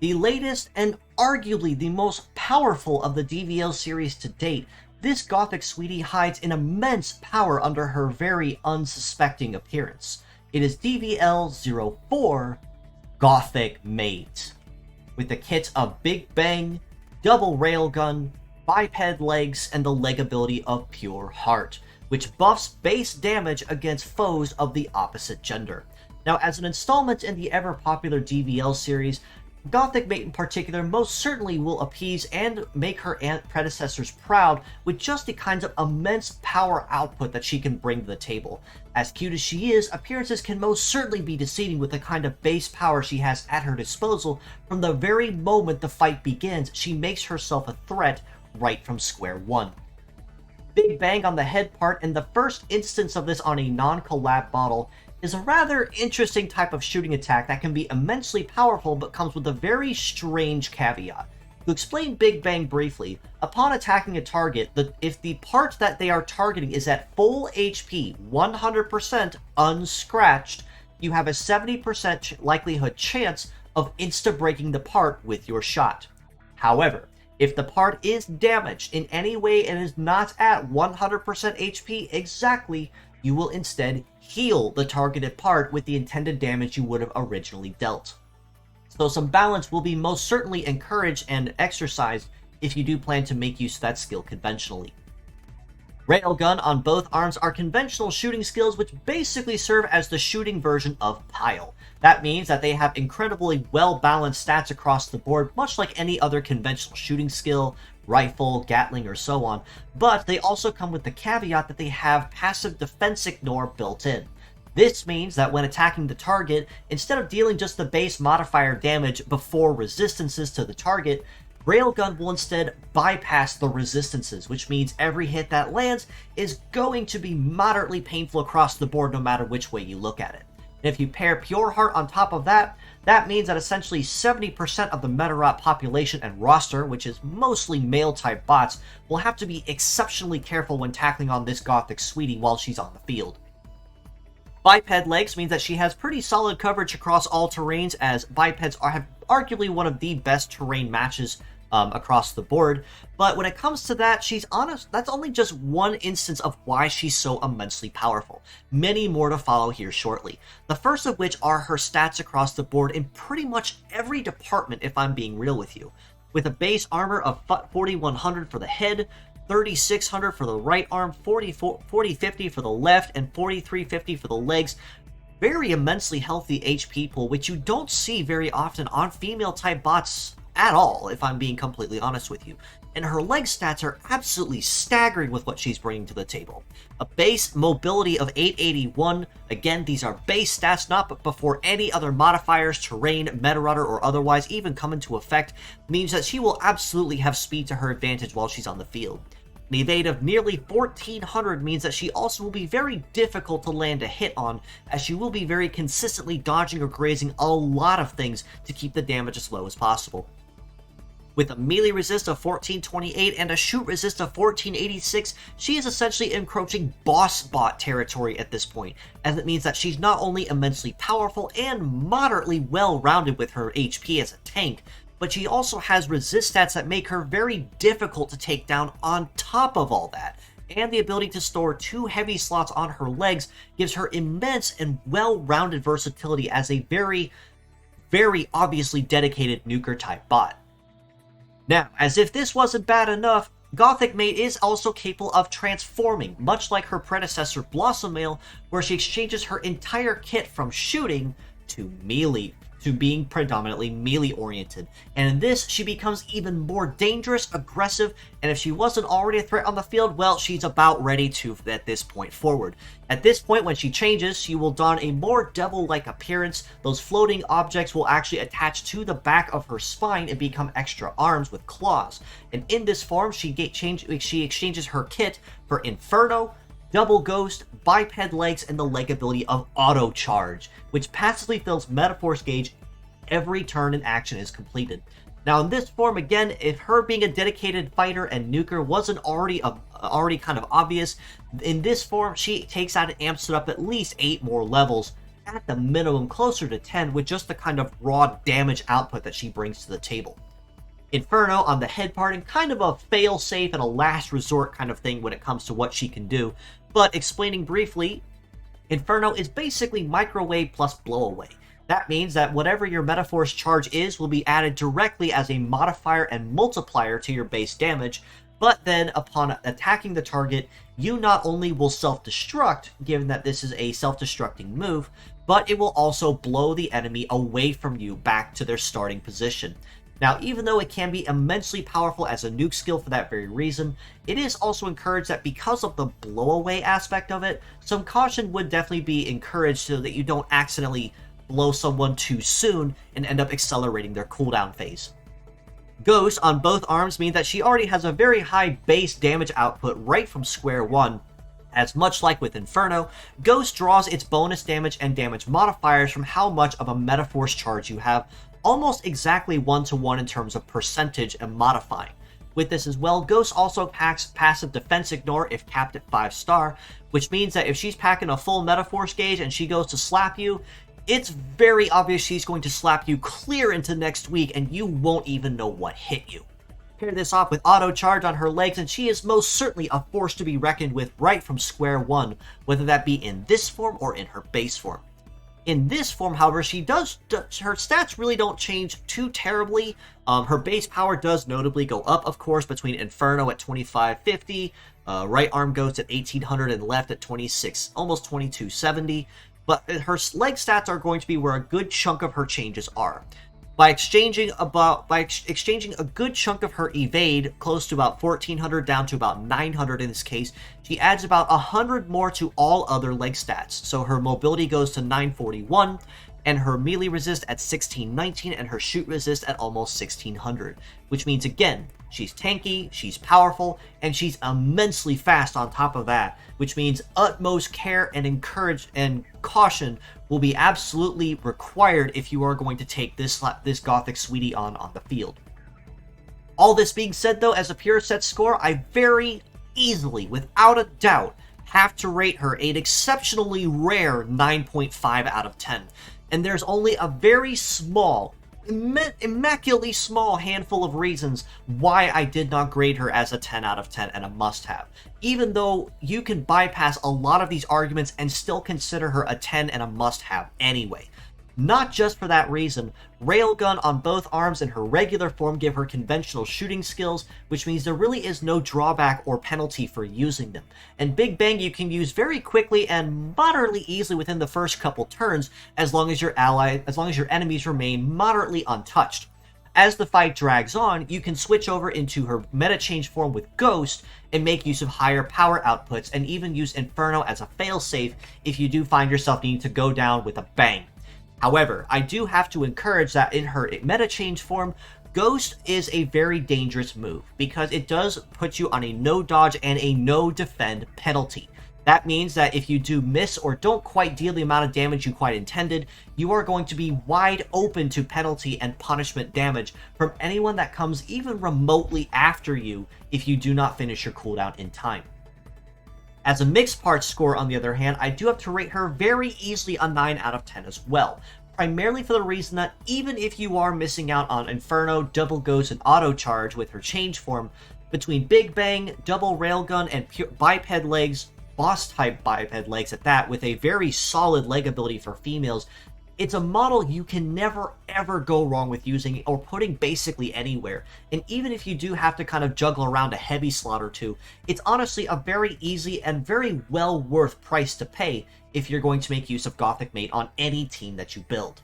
The latest and arguably the most powerful of the DVL series to date, this Gothic sweetie hides an immense power under her very unsuspecting appearance. It is DVL04 Gothic-Mate, with the kit of Big Bang, double railgun, biped legs, and the leg ability of Pure Heart, which buffs base damage against foes of the opposite gender. Now, as an installment in the ever-popular DVL series, Gothic-Mate in particular most certainly will appease and make her predecessors proud with just the kinds of immense power output that she can bring to the table. As cute as she is, appearances can most certainly be deceiving with the kind of base power she has at her disposal. From the very moment the fight begins, she makes herself a threat right from square one. Big Bang on the head part, and the first instance of this on a non-collab model, is a rather interesting type of shooting attack that can be immensely powerful but comes with a very strange caveat. To explain Big Bang briefly, upon attacking a target, if the part that they are targeting is at full HP, 100% unscratched, you have a 70% likelihood chance of insta-breaking the part with your shot. However, if the part is damaged in any way and is not at 100% HP exactly, you will instead heal the targeted part with the intended damage you would have originally dealt. So some balance will be most certainly encouraged and exercised if you do plan to make use of that skill conventionally. Railgun on both arms are conventional shooting skills which basically serve as the shooting version of Pile. That means that they have incredibly well-balanced stats across the board, much like any other conventional shooting skill, rifle, Gatling, or so on, but they also come with the caveat that they have passive defense ignore built in. This means that when attacking the target, instead of dealing just the base modifier damage before resistances to the target, Railgun will instead bypass the resistances, which means every hit that lands is going to be moderately painful across the board no matter which way you look at it. And if you pair Pure Heart on top of that, that means that essentially 70% of the Metarot population and roster, which is mostly male-type bots, will have to be exceptionally careful when tackling on this Gothic sweetie while she's on the field. Biped legs means that she has pretty solid coverage across all terrains, as bipeds have arguably one of the best terrain matches across the board, but when it comes to that, she's honest, that's only just one instance of why she's so immensely powerful. Many more to follow here shortly. The first of which are her stats across the board in pretty much every department, if I'm being real with you. With a base armor of 4100 for the head, 3600 for the right arm, 4050 for the left, and 4350 for the legs. Very immensely healthy HP pool, which you don't see very often on female-type bots at all, if I'm being completely honest with you. And her leg stats are absolutely staggering with what she's bringing to the table. A base mobility of 881, again, these are base stats, not before any other modifiers, terrain, Metarudder, or otherwise even come into effect, means that she will absolutely have speed to her advantage while she's on the field. An evade of nearly 1400 means that she also will be very difficult to land a hit on, as she will be very consistently dodging or grazing a lot of things to keep the damage as low as possible. With a melee resist of 1428 and a shoot resist of 1486, she is essentially encroaching boss bot territory at this point, as it means that she's not only immensely powerful and moderately well-rounded with her HP as a tank, but she also has resist stats that make her very difficult to take down on top of all that. And the ability to store 2 heavy slots on her legs gives her immense and well-rounded versatility as a very, very obviously dedicated nuker-type bot. Now, as if this wasn't bad enough, Gothic-Mate is also capable of transforming, much like her predecessor Blossomail, where she exchanges her entire kit from shooting to melee, to being predominantly melee-oriented. And in this, she becomes even more dangerous, aggressive, and if she wasn't already a threat on the field, well, she's about ready to at this point forward. At this point, when she changes, she will don a more devil-like appearance. Those floating objects will actually attach to the back of her spine and become extra arms with claws. And in this form, she exchanges her kit for Inferno, Double Ghost, Biped Legs, and the leg ability of Auto Charge, which passively fills Metaforce Gauge every turn an action is completed. Now in this form, again, if her being a dedicated fighter and nuker wasn't already kind of obvious, in this form she takes out and amps it up at least 8 more levels, at the minimum closer to 10 with just the kind of raw damage output that she brings to the table. Inferno on the head part, and kind of a fail-safe and a last resort kind of thing when it comes to what she can do, but explaining briefly, Inferno is basically microwave plus blowaway. That means that whatever your Metaforce charge is will be added directly as a modifier and multiplier to your base damage, but then upon attacking the target, you not only will self-destruct, given that this is a self-destructing move, but it will also blow the enemy away from you back to their starting position. Now, even though it can be immensely powerful as a nuke skill for that very reason, it is also encouraged that because of the blowaway aspect of it, some caution would definitely be encouraged so that you don't accidentally blow someone too soon and end up accelerating their cooldown phase. Ghost on both arms means that she already has a very high base damage output right from square one, as much like with Inferno, Ghost draws its bonus damage and damage modifiers from how much of a Metaforce charge you have, almost exactly 1-to-1 in terms of percentage and modifying. With this as well, Ghost also packs passive defense ignore if capped at 5-star, which means that if she's packing a full Metaforce gauge and she goes to slap you, it's very obvious she's going to slap you clear into next week and you won't even know what hit you. Pair this off with auto charge on her legs and she is most certainly a force to be reckoned with right from square one, whether that be in this form or in her base form. In this form, however, her stats really don't change too terribly. Her base power does notably go up, of course, between Inferno at 2550, right arm Ghost at 1800, and left at 26, almost 2270. But her leg stats are going to be where a good chunk of her changes are. By exchanging a good chunk of her evade, close to about 1400 down to about 900 in this case, she adds about 100 more to all other leg stats. So her mobility goes to 941, and her melee resist at 1619, and her shoot resist at almost 1600. Which means, again, she's tanky, she's powerful, and she's immensely fast on top of that. Which means utmost care and encourage and caution will be absolutely required if you are going to take this Gothic Sweetie on the field. All this being said, though, as a pure set score, I very easily, without a doubt, have to rate her an exceptionally rare 9.5 out of 10. And there's only a very small, immaculately small handful of reasons why I did not grade her as a 10 out of 10 and a must-have. Even though you can bypass a lot of these arguments and still consider her a 10 and a must-have anyway. Not just for that reason, Railgun on both arms and her regular form give her conventional shooting skills, which means there really is no drawback or penalty for using them. And Big Bang you can use very quickly and moderately easily within the first couple turns, as long as your enemies remain moderately untouched. As the fight drags on, you can switch over into her meta change form with Ghost and make use of higher power outputs, and even use Inferno as a failsafe if you do find yourself needing to go down with a bang. However, I do have to encourage that in her meta change form, Ghost is a very dangerous move, because it does put you on a no dodge and a no defend penalty. That means that if you do miss or don't quite deal the amount of damage you quite intended, you are going to be wide open to penalty and punishment damage from anyone that comes even remotely after you if you do not finish your cooldown in time. As a mixed parts score, on the other hand, I do have to rate her very easily a 9 out of 10 as well. Primarily for the reason that even if you are missing out on Inferno, Double Ghost, and Auto Charge with her change form, between Big Bang, Double Railgun, and pure biped legs, boss-type biped legs at that, with a very solid leg ability for females, it's a model you can never ever go wrong with using or putting basically anywhere. And even if you do have to kind of juggle around a heavy slot or two, it's honestly a very easy and very well worth price to pay if you're going to make use of Gothic-Mate on any team that you build.